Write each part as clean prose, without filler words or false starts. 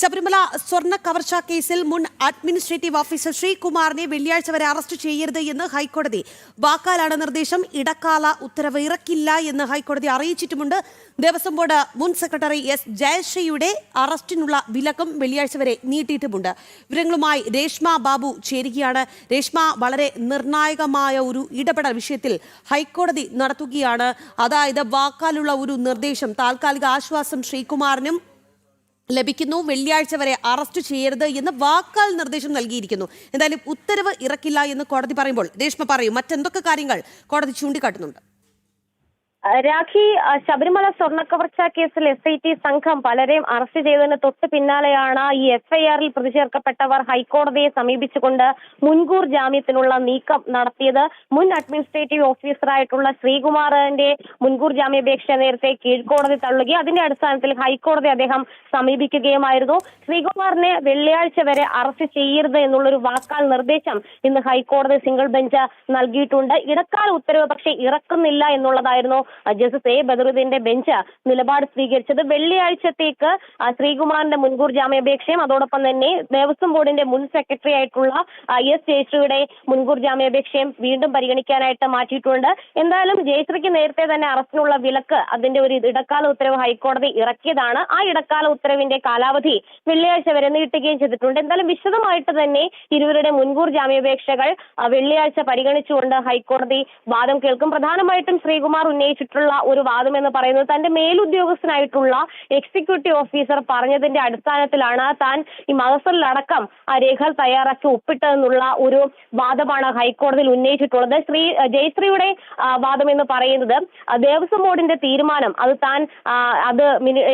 ശബരിമല സ്വർണ്ണ കവർച്ചാ കേസിൽ മുൻ അഡ്മിനിസ്ട്രേറ്റീവ് ഓഫീസർ ശ്രീകുമാറിനെ വെള്ളിയാഴ്ച വരെ അറസ്റ്റ് ചെയ്യരുത് എന്ന് ഹൈക്കോടതി. വാക്കാലാണ് നിർദ്ദേശം. ഇടക്കാല ഉത്തരവ് ഇറക്കില്ല എന്ന് ഹൈക്കോടതി അറിയിച്ചിട്ടുമുണ്ട്. ദേവസ്വം ബോർഡ് മുൻ സെക്രട്ടറി എസ് ജയശ്രീയുടെ അറസ്റ്റിനുള്ള വിലക്കും വെള്ളിയാഴ്ച വരെ നീട്ടിയിട്ടുമുണ്ട്. വിവരങ്ങളുമായി രേഷ്മ ബാബു ചേരുകയാണ്. രേഷ്മ, വളരെ നിർണായകമായ ഒരു ഇടപെടൽ വിഷയത്തിൽ ഹൈക്കോടതി നടത്തുകയാണ്. അതായത് വാക്കാലുള്ള ഒരു നിർദ്ദേശം, താൽക്കാലിക ആശ്വാസം ശ്രീകുമാറിനും ലഭിക്കുന്നു. വെള്ളിയാഴ്ച വരെ അറസ്റ്റ് ചെയ്യരുത് എന്ന് വാക്കാൽ നിർദ്ദേശം നൽകിയിരിക്കുന്നു. എന്തായാലും ഉത്തരവ് ഇറക്കില്ല എന്ന് കോടതി പറയുമ്പോൾ രേഷ്മ പറയും, മറ്റെന്തൊക്കെ കാര്യങ്ങൾ കോടതി ചൂണ്ടിക്കാട്ടുന്നുണ്ട്? രാഖി, ശബരിമല സ്വർണ്ണക്കവർച്ചാ കേസിൽ SIT സംഘം പലരെയും അറസ്റ്റ് ചെയ്തതിന് തൊട്ട് പിന്നാലെയാണ് ഈ FIR-ൽ പ്രതിചേർക്കപ്പെട്ടവർ ഹൈക്കോടതിയെ സമീപിച്ചുകൊണ്ട് മുൻകൂർ ജാമ്യത്തിനുള്ള നീക്കം നടത്തിയത്. മുൻ അഡ്മിനിസ്ട്രേറ്റീവ് ഓഫീസറായിട്ടുള്ള ശ്രീകുമാറിന്റെ മുൻകൂർ ജാമ്യാപേക്ഷ നേരത്തെ കീഴ്ക്കോടതി തള്ളുകയും അതിന്റെ അടിസ്ഥാനത്തിൽ ഹൈക്കോടതി അദ്ദേഹം സമീപിക്കുകയുമായിരുന്നു. ശ്രീകുമാറിനെ വെള്ളിയാഴ്ച വരെ അറസ്റ്റ് ചെയ്യരുത് എന്നുള്ളൊരു വാക്കാൽ നിർദ്ദേശം ഇന്ന് ഹൈക്കോടതി സിംഗിൾ ബെഞ്ച് നൽകിയിട്ടുണ്ട്. ഇടക്കാല ഉത്തരവ് പക്ഷേ ഇറക്കുന്നില്ല എന്നുള്ളതായിരുന്നു ജസ്റ്റിസ് A ബദറുദ്ദീന്റെ ബെഞ്ച് നിലപാട് സ്വീകരിച്ചത്. വെള്ളിയാഴ്ചത്തേക്ക് ശ്രീകുമാറിന്റെ മുൻകൂർ ജാമ്യാപേക്ഷയും അതോടൊപ്പം തന്നെ ദേവസ്വം ബോർഡിന്റെ മുൻ സെക്രട്ടറി ആയിട്ടുള്ള S ജയശ്രീയുടെ മുൻകൂർ ജാമ്യാപേക്ഷയും വീണ്ടും പരിഗണിക്കാനായിട്ട് മാറ്റിയിട്ടുണ്ട്. എന്തായാലും ജയശ്രീക്ക് നേരത്തെ തന്നെ അറസ്റ്റിനുള്ള വിലക്ക്, അതിന്റെ ഒരു ഇടക്കാല ഉത്തരവ് ഹൈക്കോടതി ഇറക്കിയതാണ്. ആ ഇടക്കാല ഉത്തരവിന്റെ കാലാവധി വെള്ളിയാഴ്ച വരെ നീട്ടുകയും ചെയ്തിട്ടുണ്ട്. എന്തായാലും വിശദമായിട്ട് തന്നെ ഇരുവരുടെ മുൻകൂർ ജാമ്യാപേക്ഷകൾ വെള്ളിയാഴ്ച പരിഗണിച്ചുകൊണ്ട് ഹൈക്കോടതി വാദം കേൾക്കും. പ്രധാനമായിട്ടും ശ്രീകുമാർ ഉന്നയിച്ചിട്ടുള്ള ഒരു വാദം എന്ന് പറയുന്നത് തന്റെ മേലുദ്യോഗസ്ഥനായിട്ടുള്ള എക്സിക്യൂട്ടീവ് ഓഫീസർ പറഞ്ഞതിന്റെ അടിസ്ഥാനത്തിലാണ് താൻ ഈ മഹസറിലടക്കം രേഖകൾ തയ്യാറാക്കി ഒപ്പിട്ടതെന്നുള്ള ഒരു വാദമാണ് ഹൈക്കോടതിയിൽ ഉന്നയിച്ചിട്ടുള്ളത്. ജയശ്രീയുടെ വാദം എന്ന് പറയുന്നത് ദേവസ്വം ബോർഡിന്റെ തീരുമാനം അത്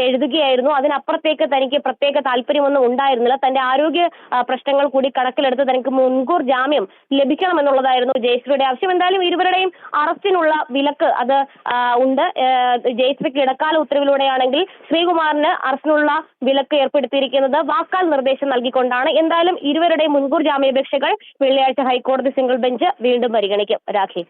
എഴുതുകയായിരുന്നു. അതിനപ്പുറത്തേക്ക് തനിക്ക് പ്രത്യേക താല്പര്യമൊന്നും ഉണ്ടായിരുന്നില്ല. തന്റെ ആരോഗ്യ പ്രശ്നങ്ങൾ കൂടി കണക്കിലെടുത്ത് തനിക്ക് മുൻകൂർ ജാമ്യം ലഭിക്കണമെന്നുള്ളതായിരുന്നു ജയശ്രീയുടെ ആവശ്യം. എന്തായാലും ഇരുവരുടെയും അറസ്റ്റിനുള്ള വിലക്ക് അത് ഉണ്ട്. ജയശ്രീക്ക് ഇടക്കാല ഉത്തരവിലൂടെയാണെങ്കിൽ ശ്രീകുമാറിന് അറസ്റ്റിനുള്ള വിലക്ക് ഏർപ്പെടുത്തിയിരിക്കുന്നത് വാക്കാൽ നിർദ്ദേശം നൽകിക്കൊണ്ടാണ്. എന്തായാലും ഇരുവരുടെയും മുൻകൂർ ജാമ്യാപേക്ഷകൾ വെള്ളിയാഴ്ച ഹൈക്കോടതി സിംഗിൾ ബെഞ്ച് വീണ്ടും പരിഗണിക്കും. രാഖി.